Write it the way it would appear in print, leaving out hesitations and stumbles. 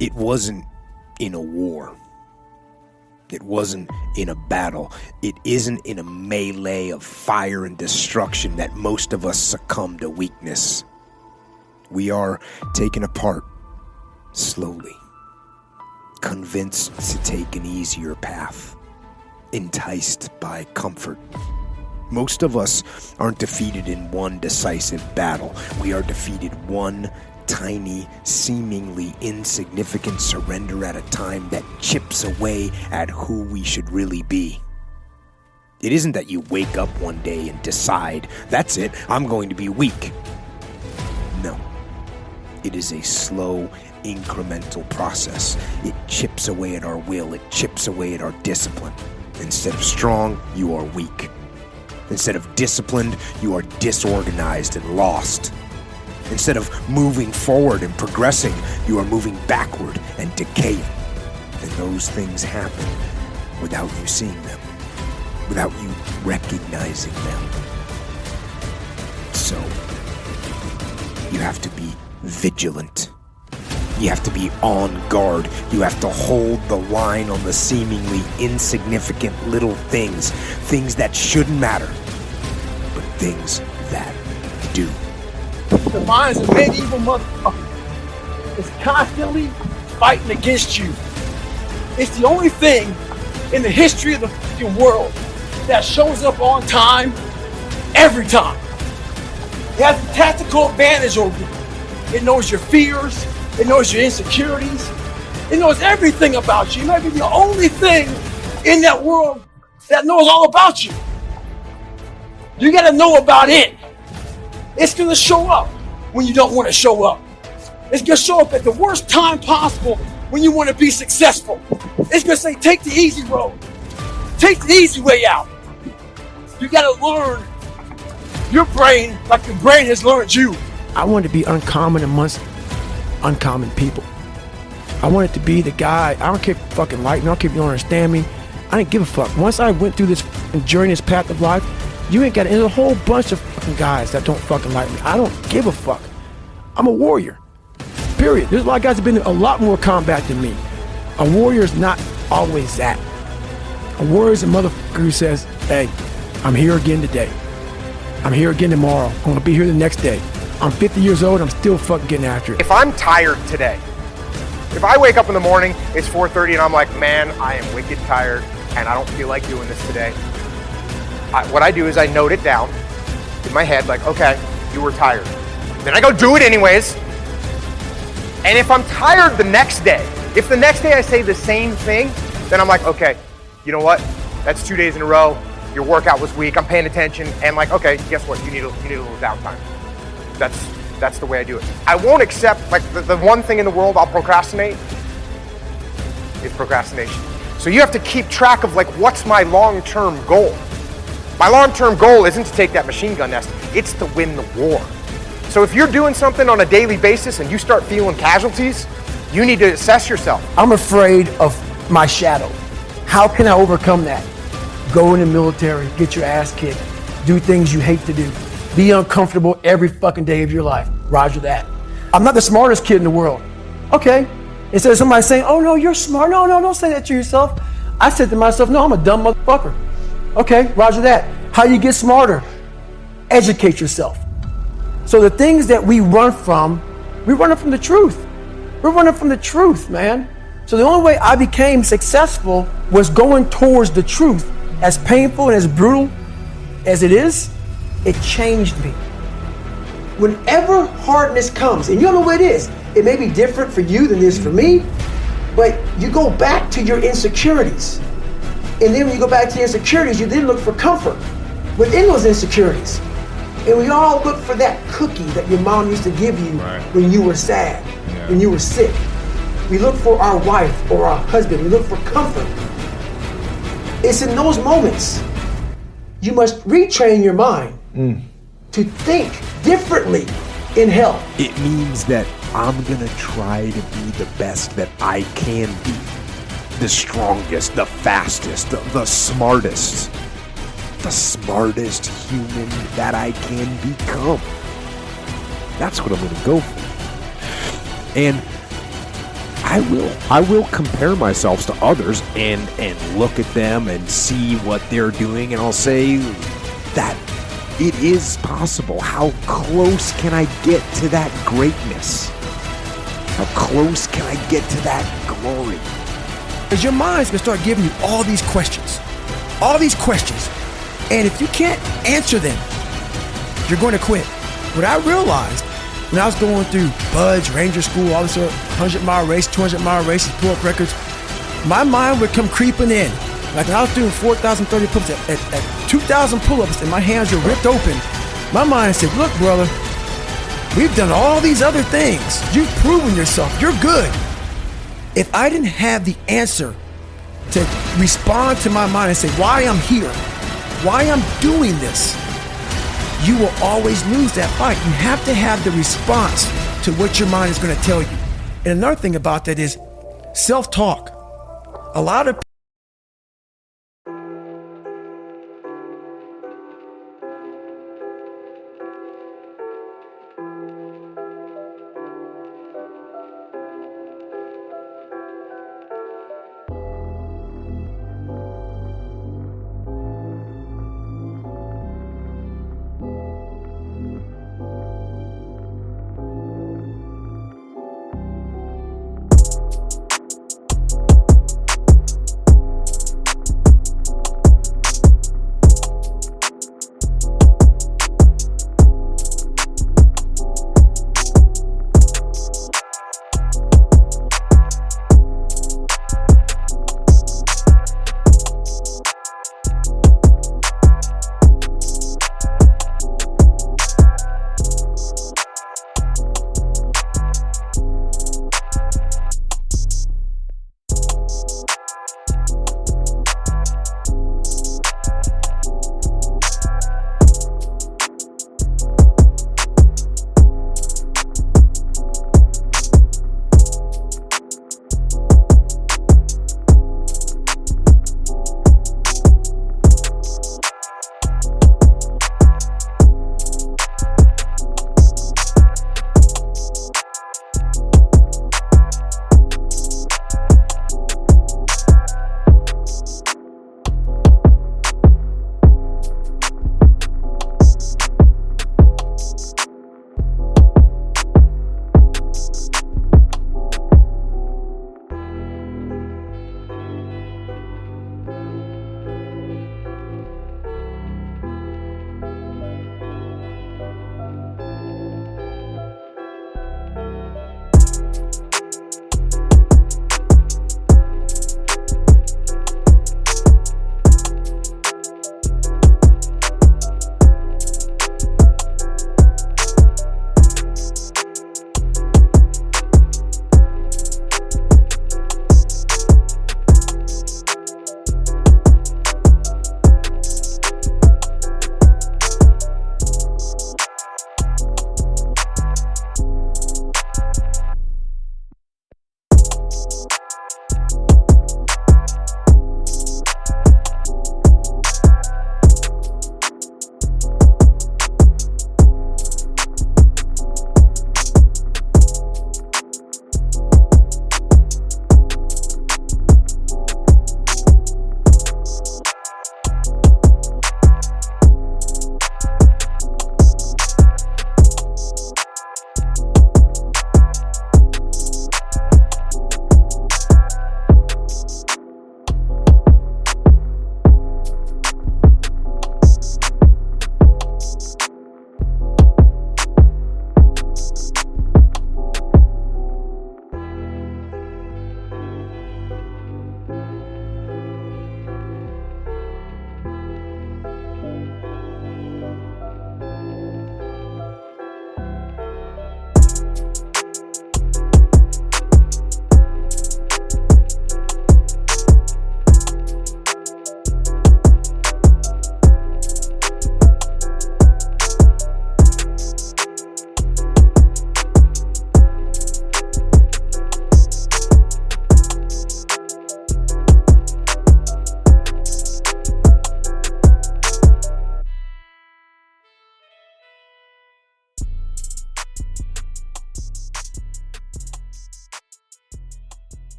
It wasn't in a war. It wasn't in a battle. It isn't in a melee of fire and destruction that most of us succumb to weakness. We are taken apart slowly, convinced to take an easier path, enticed by comfort. Most of us aren't defeated in one decisive battle. We are defeated one tiny, seemingly insignificant surrender at a time that chips away at who we should really be. It isn't that you wake up one day and decide, that's it, I'm going to be weak. No. It is a slow, incremental process. It chips away at our will. It chips away at our discipline. Instead of strong, you are weak. Instead of disciplined, you are disorganized and lost. Instead of moving forward and progressing, you are moving backward and decaying. And those things happen without you seeing them, without you recognizing them. So, you have to be vigilant. You have to be on guard. You have to hold the line on the seemingly insignificant little things that shouldn't matter, but things that do. The mind's a medieval motherfucker. It's constantly fighting against you. It's the only thing in the history of the fucking world that shows up on time every time. It has a tactical advantage over you. It knows your fears. It knows your insecurities. It knows everything about you. It might be the only thing in that world that knows all about you. You gotta know about it. It's gonna show up when you don't want to show up. It's gonna show up at the worst time possible when you want to be successful. It's gonna say, take the easy road. Take the easy way out. You gotta learn your brain like your brain has learned you. I wanted to be uncommon amongst uncommon people. I wanted to be the guy, I don't care if you fucking like me, I don't care if you don't understand me. I didn't give a fuck. Once I went through this journey, this path of life, you ain't got, there's a whole bunch of fucking guys that don't fucking like me. I don't give a fuck. I'm a warrior. Period. There's a lot of guys that have been in a lot more combat than me. A warrior is not always that. A warrior is a motherfucker who says, hey, I'm here again today. I'm here again tomorrow. I'm gonna be here the next day. I'm 50 years old, I'm still fucking getting after it. If I'm tired today, if I wake up in the morning, it's 4:30 and I'm like, man, I am wicked tired and I don't feel like doing this today. What I do is I note it down in my head, like, okay, you were tired. Then I go do it anyways. And if I'm tired the next day, if the next day I say the same thing, then I'm like, okay, you know what? That's 2 days in a row. Your workout was weak. I'm paying attention. And like, okay, guess what? You need a little downtime. That's the way I do it. I won't accept, like, the one thing in the world I'll procrastinate is procrastination. So you have to keep track of, like, what's my long-term goal? My long-term goal isn't to take that machine gun nest, it's to win the war. So if you're doing something on a daily basis and you start feeling casualties, you need to assess yourself. I'm afraid of my shadow. How can I overcome that? Go in the military, get your ass kicked, do things you hate to do. Be uncomfortable every fucking day of your life. Roger that. I'm not the smartest kid in the world. Okay. Instead of somebody saying, oh no, you're smart. No, don't say that to yourself. I said to myself, no, I'm a dumb motherfucker. Okay, roger that. How you get smarter? Educate yourself. So the things that we run from the truth. We're running from the truth, man. So the only way I became successful was going towards the truth. As painful and as brutal as it is, it changed me. Whenever hardness comes, and you don't know what it is, it may be different for you than it is for me, but you go back to your insecurities. And then when you go back to your insecurities, you then look for comfort within those insecurities. And we all look for that cookie that your mom used to give you when you were sad, when you were sick. We look for our wife or our husband. We look for comfort. It's in those moments you must retrain your mind to think differently in hell. It means that I'm gonna try to be the best that I can be. The strongest, the fastest, the smartest. The smartest human that I can become. That's what I'm gonna go for. And I I will compare myself to others and look at them and see what they're doing, and I'll say that it is possible. How close can I get to that greatness? How close can I get to that glory? Because your mind's gonna start giving you all these questions. And if you can't answer them, you're going to quit. What I realized when I was going through Buds, Ranger School, all this 100-mile race, 200-mile races, pull-up records, my mind would come creeping in. Like when I was doing 4,030 pull-ups at 2,000 pull-ups and my hands were ripped open, my mind said, look, brother, we've done all these other things. You've proven yourself. You're good. If I didn't have the answer to respond to my mind and say why I'm here, why I'm doing this, you will always lose that fight. You have to have the response to what your mind is going to tell you. And another thing about that is self-talk. A lot of